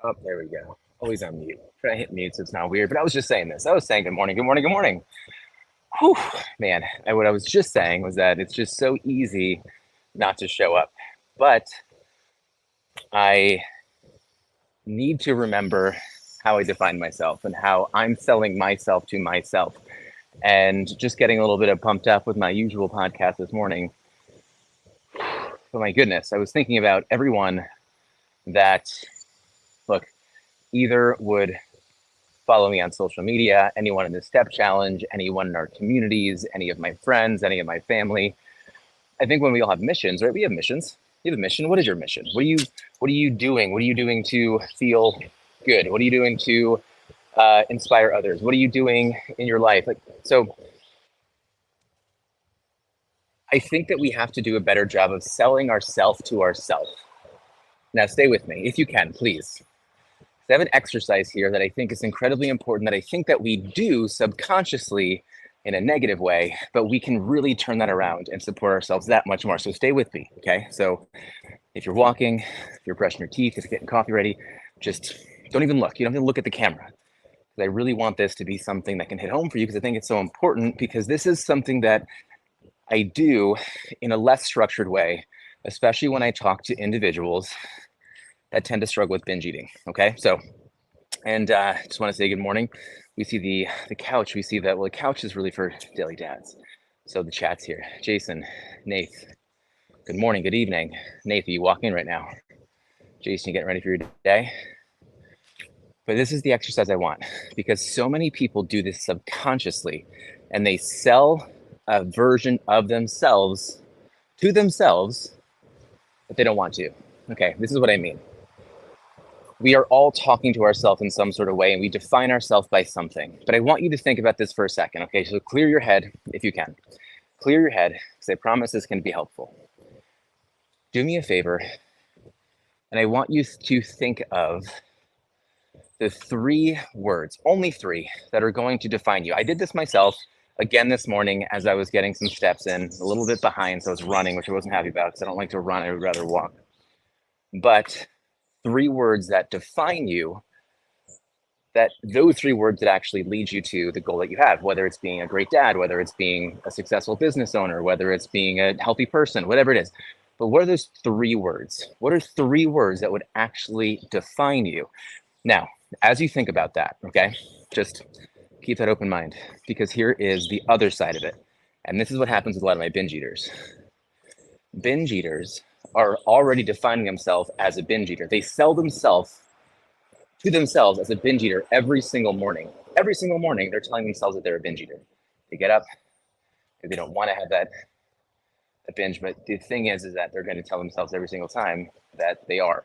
Oh, there we go. Always on mute. Try to hit mute so it's not weird. But I was just saying this. I was saying good morning, good morning, good morning. Whew, man. And what I was just saying was that it's just so easy not to show up. But I need to remember how I define myself and how I'm selling myself to myself. And just getting a little bit of pumped up with my usual podcast this morning. Oh my goodness, I was thinking about everyone that, look, either would follow me on social media, anyone in the step challenge, anyone in our communities, any of my friends, any of my family. I think when we all have missions, right? We have missions. You have a mission. What is your mission? What are you doing? What are you doing to feel good? What are you doing to inspire others? What are you doing in your life? Like, so I think that we have to do a better job of selling ourselves to ourselves. Now, stay with me if you can, please. I have an exercise here that I think is incredibly important, that I think that we do subconsciously in a negative way, but we can really turn that around and support ourselves that much more. So stay with me, okay? So if you're walking, if you're brushing your teeth, if you're getting coffee ready, just don't even look. You don't even look at the camera. I really want this to be something that can hit home for you because I think it's so important, because this is something that I do in a less structured way, especially when I talk to individuals that tend to struggle with binge eating, okay? So, and just want to say good morning. We see the couch. We see that, well, the couch is really for daily dads. So the chat's here. Jason, Nath, good morning, good evening. Nath, are you walking right now? Jason, you getting ready for your day? But this is the exercise I want, because so many people do this subconsciously, and they sell a version of themselves to themselves that they don't want to. Okay, this is what I mean. We are all talking to ourselves in some sort of way, and we define ourselves by something. But I want you to think about this for a second, okay? So clear your head if you can. Clear your head, because I promise this can be helpful. Do me a favor, and I want you to think of the 3 words, only 3, that are going to define you. I did this myself again this morning as I was getting some steps in, a little bit behind, so I was running, which I wasn't happy about because I don't like to run, I would rather walk. But 3 words that define you, that those 3 words that actually lead you to the goal that you have, whether it's being a great dad, whether it's being a successful business owner, whether it's being a healthy person, whatever it is. But what are those 3 words? What are 3 words that would actually define you? Now, as you think about that, okay, just keep that open mind, because here is the other side of it. And this is what happens with a lot of my binge eaters. Binge eaters are already defining themselves as a binge eater. They sell themselves to themselves as a binge eater every single morning. Every single morning, they're telling themselves that they're a binge eater. They get up, they don't want to have that binge, but the thing is that they're going to tell themselves every single time that they are.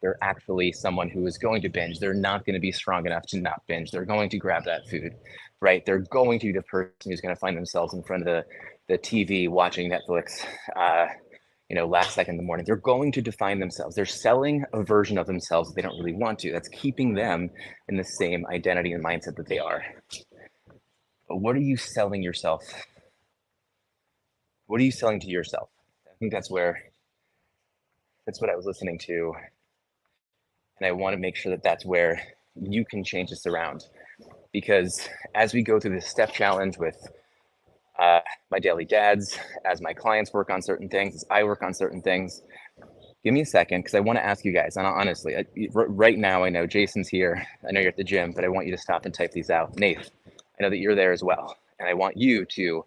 They're actually someone who is going to binge. They're not going to be strong enough to not binge. They're going to grab that food, right? They're going to be the person who's going to find themselves in front of the TV watching Netflix, last second in the morning. They're going to define themselves. They're selling a version of themselves that they don't really want to. That's keeping them in the same identity and mindset that they are. But what are you selling yourself? What are you selling to yourself? I think that's what I was listening to. And I want to make sure that that's where you can change this around. Because as we go through this step challenge with my daily dads, as my clients work on certain things, as I work on certain things, give me a second, because I want to ask you guys, and honestly, right now, I know Jason's here. I know you're at the gym, but I want you to stop and type these out. Nath, I know that you're there as well. And I want you to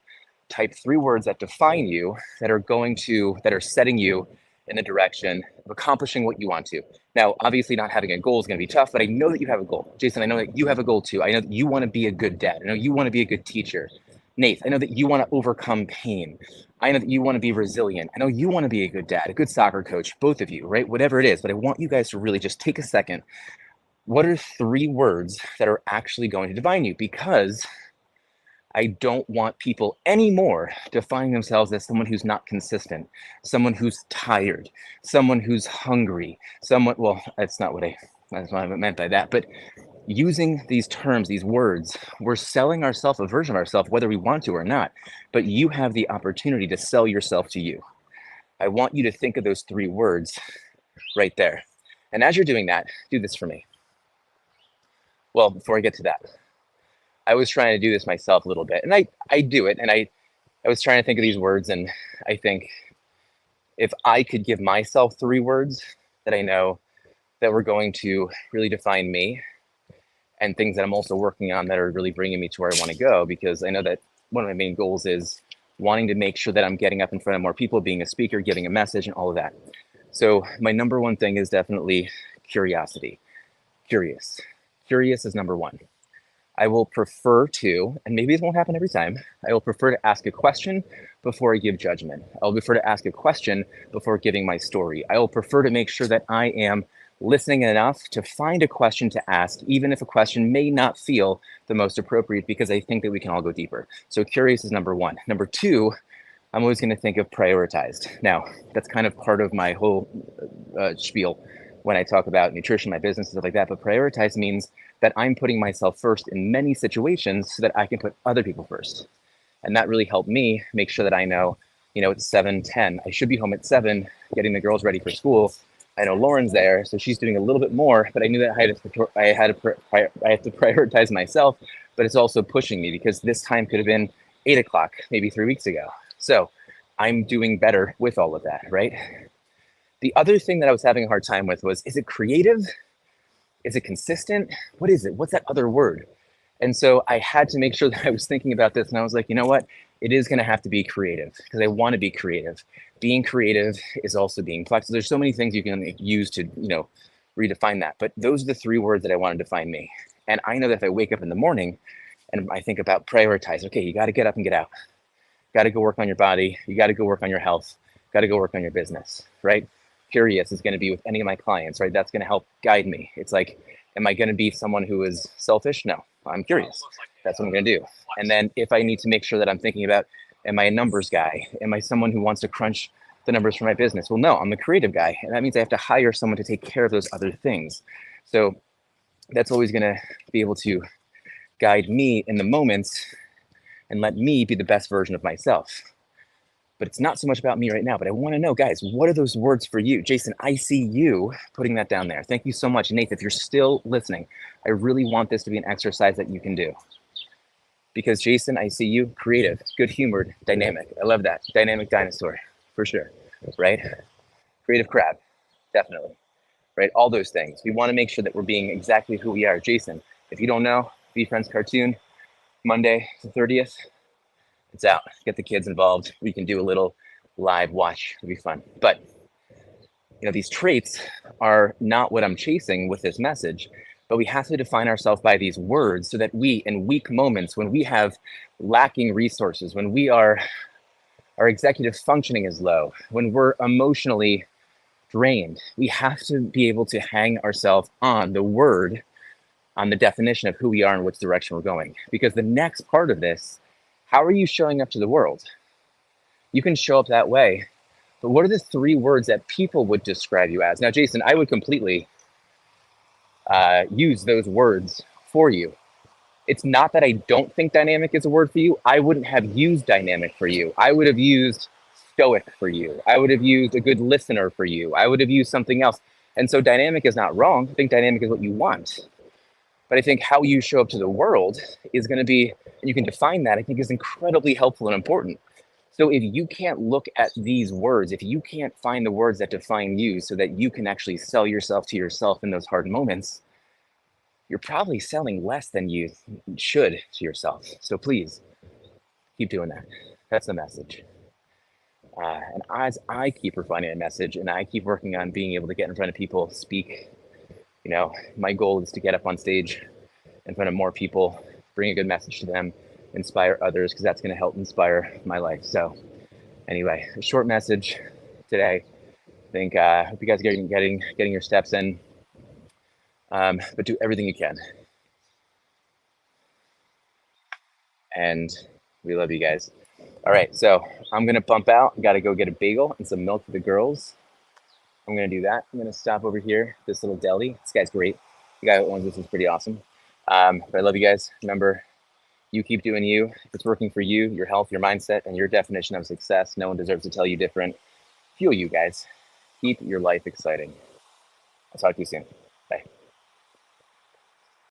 type 3 words that define you, that are setting you in the direction of accomplishing what you want to. Now, obviously not having a goal is going to be tough, but I know that you have a goal. Jason, I know that you have a goal too. I know that you want to be a good dad. I know you want to be a good teacher. Nath, I know that you want to overcome pain. I know that you want to be resilient. I know you want to be a good dad, a good soccer coach, both of you, right? Whatever it is, but I want you guys to really just take a second. What are 3 words that are actually going to define you? Because I don't want people anymore defining themselves as someone who's not consistent, someone who's tired, someone who's hungry, well, that's not what I meant by that, but using these terms, these words, we're selling ourselves a version of ourselves, whether we want to or not, but you have the opportunity to sell yourself to you. I want you to think of those 3 words right there. And as you're doing that, do this for me. Well, before I get to that, I was trying to do this myself a little bit, and I do it, and I was trying to think of these words, and I think if I could give myself 3 words that I know that were going to really define me, and things that I'm also working on that are really bringing me to where I want to go, because I know that one of my main goals is wanting to make sure that I'm getting up in front of more people, being a speaker, giving a message, and all of that. So my number one thing is definitely curiosity. Curious. Curious is number one. I will prefer to, and maybe it won't happen every time, I will prefer to ask a question before I give judgment. I'll prefer to ask a question before giving my story. I will prefer to make sure that I am listening enough to find a question to ask, even if a question may not feel the most appropriate, because I think that we can all go deeper. So curious is number one. Number two, I'm always going to think of prioritized. Now, that's kind of part of my whole spiel when I talk about nutrition, my business, stuff like that. But prioritize means that I'm putting myself first in many situations so that I can put other people first. And that really helped me make sure that I know, it's 7:10. I should be home at 7, getting the girls ready for school. I know Lauren's there, so she's doing a little bit more, but I knew that I had to prioritize myself, but it's also pushing me because this time could have been 8 o'clock, maybe 3 weeks ago. So I'm doing better with all of that, right? The other thing that I was having a hard time with was, is it creative? Is it consistent? What is it? What's that other word? And so I had to make sure that I was thinking about this, and I was like, you know what? It is going to have to be creative because I want to be creative. Being creative is also being flexible. There's so many things you can use to, redefine that. But those are the 3 words that I want to define me. And I know that if I wake up in the morning and I think about prioritize, okay, you got to get up and get out. Got to go work on your body. You got to go work on your health. Got to go work on your business, right? Curious is going to be with any of my clients, right? That's going to help guide me. It's like, am I going to be someone who is selfish? No, I'm curious. That's what I'm going to do. And then if I need to make sure that I'm thinking about, am I a numbers guy? Am I someone who wants to crunch the numbers for my business? Well, no, I'm the creative guy. And that means I have to hire someone to take care of those other things. So that's always going to be able to guide me in the moments and let me be the best version of myself. But it's not so much about me right now, but I want to know, guys, what are those words for you? Jason, I see you putting that down there. Thank you so much. Nate, if you're still listening, I really want this to be an exercise that you can do. Because Jason, I see you, creative, good-humored, dynamic. I love that. Dynamic dinosaur, for sure, right? Creative crab, definitely, right? All those things. We want to make sure that we're being exactly who we are. Jason, if you don't know, Be Friends cartoon, Monday the 30th, it's out. Get the kids involved. We can do a little live watch. It'll be fun. But these traits are not what I'm chasing with this message, but we have to define ourselves by these words so that we, in weak moments, when we have lacking resources, when our executive functioning is low, when we're emotionally drained, we have to be able to hang ourselves on the word, on the definition of who we are and which direction we're going. Because the next part of this, how are you showing up to the world? You can show up that way, but what are the 3 words that people would describe you as? Now, Jason, I would completely use those words for you. It's not that I don't think dynamic is a word for you. I wouldn't have used dynamic for you. I would have used stoic for you. I would have used a good listener for you. I would have used something else. And so dynamic is not wrong. I think dynamic is what you want. But I think how you show up to the world is going to be, and you can define that, I think is incredibly helpful and important. So if you can't look at these words, if you can't find the words that define you so that you can actually sell yourself to yourself in those hard moments, you're probably selling less than you should to yourself. So please keep doing that. That's the message. And as I keep refining a message and I keep working on being able to get in front of people, speak, my goal is to get up on stage in front of more people, bring a good message to them, inspire others, because that's going to help inspire my life. So anyway, a short message today. I think hope you guys are getting your steps in, but do everything you can. And we love you guys. All right, so I'm going to bump out. Got to go get a bagel and some milk for the girls. I'm going to do that. I'm going to stop over here, this little deli. This guy's great. The guy who owns this is pretty awesome. But I love you guys. Remember, you keep doing you. If it's working for you, your health, your mindset, and your definition of success, no one deserves to tell you different. Fuel you guys. Keep your life exciting. I'll talk to you soon.